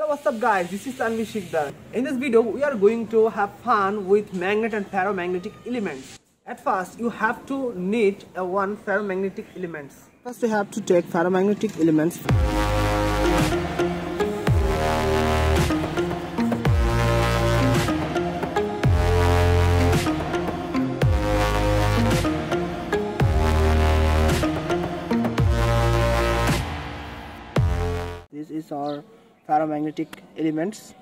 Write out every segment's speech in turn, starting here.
What's up guys, this is Tanvi Shikdar. In this video we are going to have fun with magnet and ferromagnetic elements. At first you have to need one ferromagnetic elements. First you have to take ferromagnetic elements. This is our ferromagnetic elements.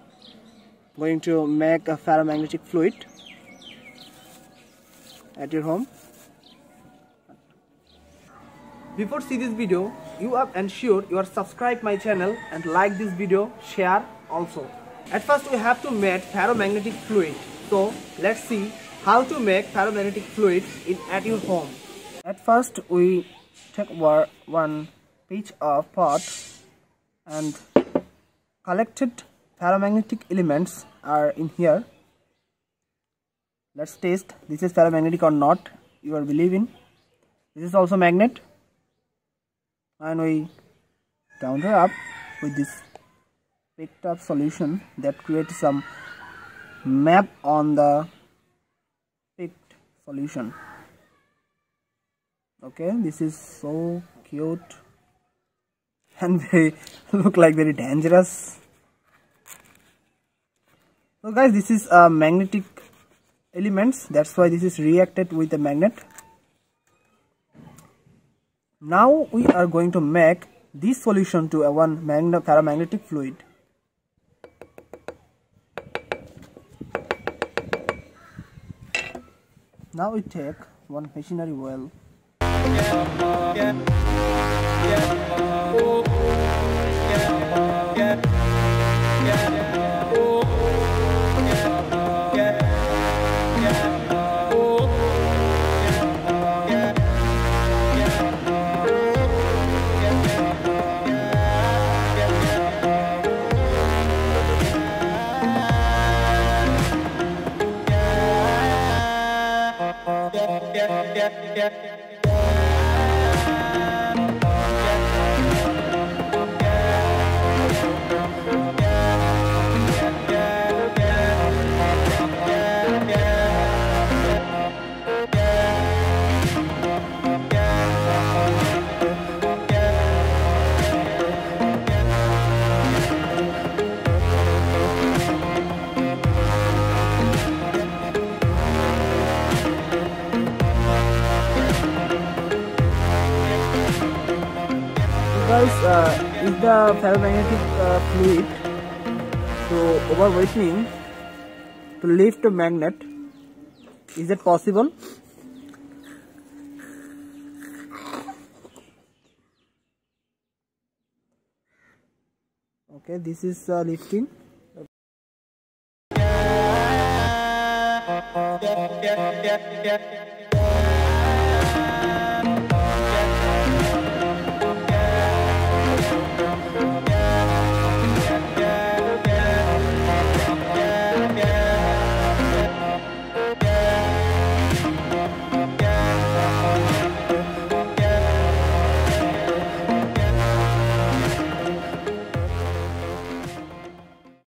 Going to make a ferromagnetic fluid at your home. Before see this video, you have ensured you are subscribed my channel and like this video, share also. At first we have to make ferromagnetic fluid. So let's see how to make ferromagnetic fluid at your home. At first we take one piece of pot and collected ferromagnetic elements are in here. Let's test this is ferromagnetic or not. You are believing. This is also magnet, and we counter up with this picked up solution that creates some map on the picked solution. Okay, this is so cute and very look like very dangerous. So guys, this is magnetic elements, that's why this is reacted with a magnet. Now we are going to make this solution to a one ferromagnetic fluid. Now we take one machinery well. Guys, is the ferromagnetic fluid to overweighting to lift a magnet? Is it possible? Okay, this is lifting.